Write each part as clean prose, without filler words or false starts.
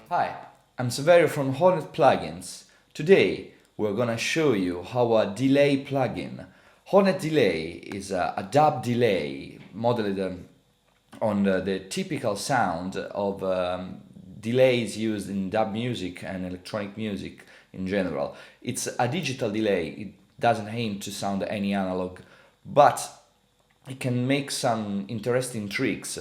Hi, I'm Saverio from HoRnet Plugins. Today we're gonna show you how a delay plugin. HoRnet Deelay is a dub delay modeled on the typical sound of delays used in dub music and electronic music in general. It's a digital delay, it doesn't aim to sound any analog, but it can make some interesting tricks.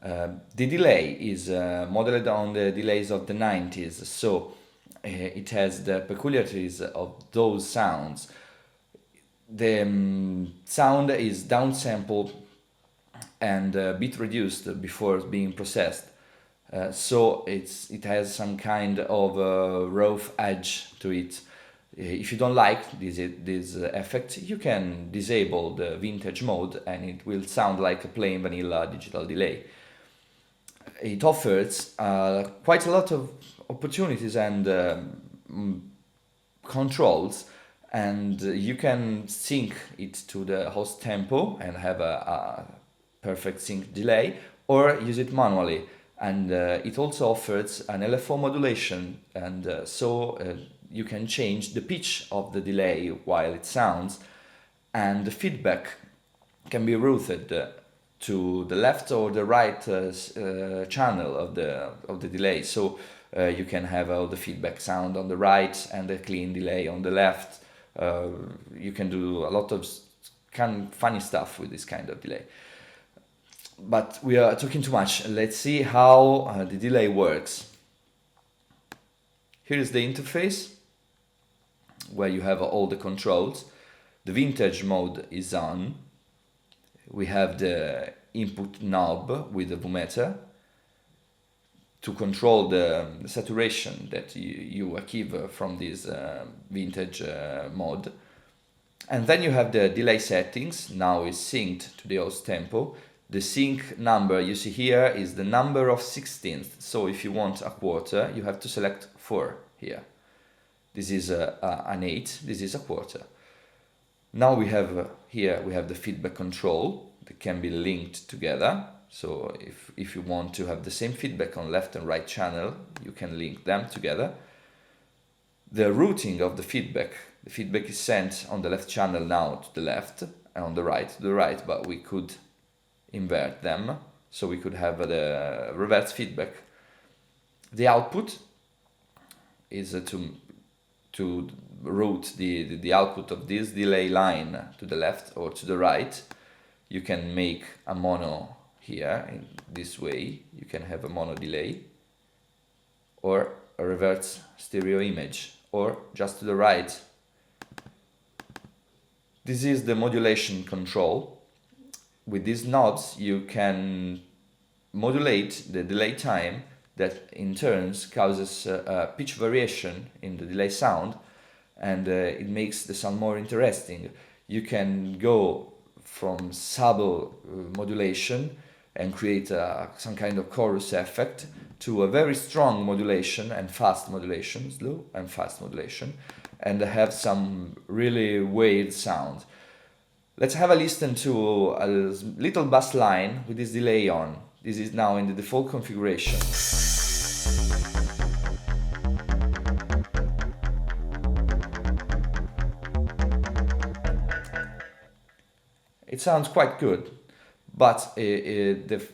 The delay is modeled on the delays of the 90s, so it has the peculiarities of those sounds. The sound is downsampled and bit reduced before being processed. So it has some kind of rough edge to it. If you don't like this effect, you can disable the vintage mode and it will sound like a plain vanilla digital delay. It offers quite a lot of opportunities and controls, and you can sync it to the host tempo and have a perfect sync delay, or use it manually. And it also offers an LFO modulation, and you can change the pitch of the delay while it sounds, and the feedback can be routed to the left or the right channel of the delay. So you can have all the feedback sound on the right and the clean delay on the left. You can do a lot of kind of funny stuff with this kind of delay. But we are talking too much. Let's see how the delay works. Here is the interface where you have all the controls. The vintage mode is on. We have the input knob with the vometer to control the saturation that you achieve from this vintage mode. And then you have the delay settings. Now it's synced to the host tempo. The sync number you see here is the number of 16th. So if you want a quarter, you have to select 4 here. This is an 8, this is a quarter. Now we have here we have the feedback control that can be linked together. So if you want to have the same feedback on left and right channel, you can link them together. The routing of the feedback is sent on the left channel now to the left, and on the right to the right, but we could invert them, so we could have the reverse feedback. The output is to route the output of this delay line to the left or to the right. You can make a mono here in this way. You can have a mono delay or a reverse stereo image, or just to the right. This is the modulation control. With these knobs you can modulate the delay time that in turn causes a pitch variation in the delay sound, and it makes the sound more interesting. You can go from subtle modulation and create some kind of chorus effect to a very strong modulation and fast modulation, slow and fast modulation, and have some really weird sound. Let's have a listen to a little bass line with this delay on. This is now in the default configuration. It sounds quite good, but it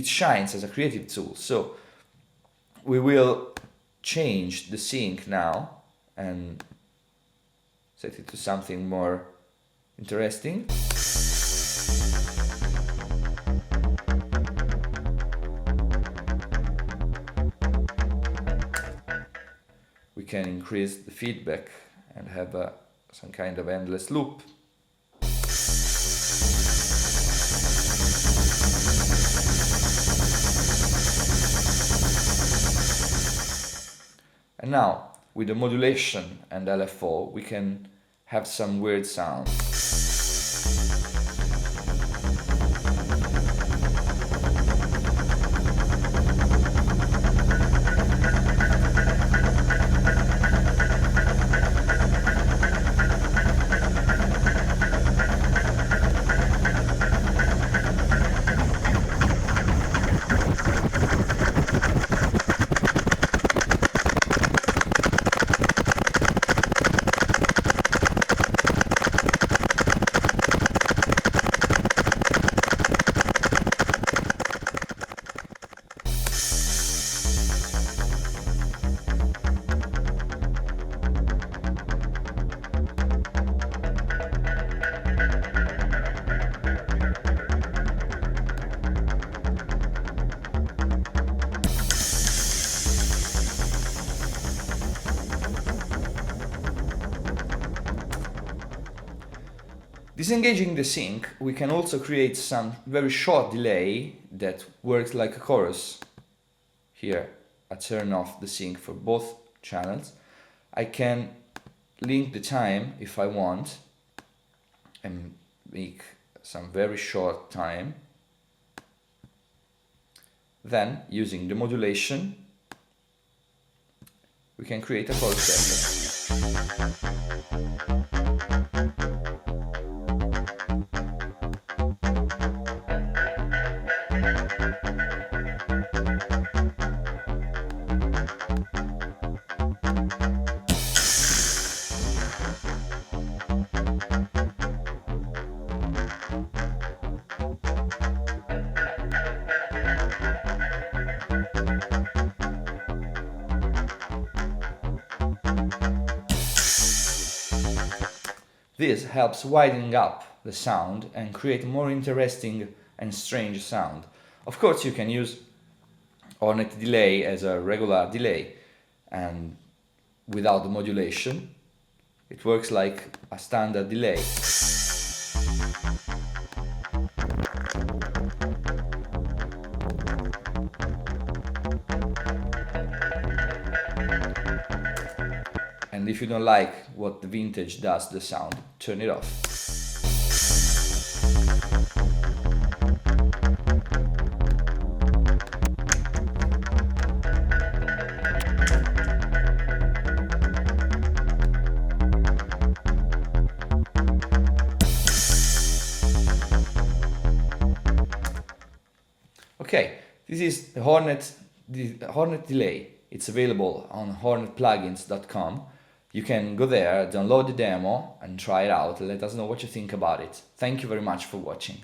shines as a creative tool. So we will change the sync now and set it to something more interesting. We can increase the feedback and have some kind of endless loop. And now, with the modulation and LFO, we can have some weird sound. Disengaging the sync, we can also create some very short delay that works like a chorus. Here, I turn off the sync for both channels. I can link the time if I want and make some very short time. Then, using the modulation, we can create a chorus effect. This helps widen up the sound and create a more interesting and strange sound. Of course, you can use HoRnet Deelay as a regular delay, and without the modulation, it works like a standard delay. And if you don't like what the vintage does to the sound, turn it off. Okay, this is the HoRnet Deelay. It's available on HoRnetPlugins.com. You can go there, download the demo and try it out. Let us know what you think about it. Thank you very much for watching.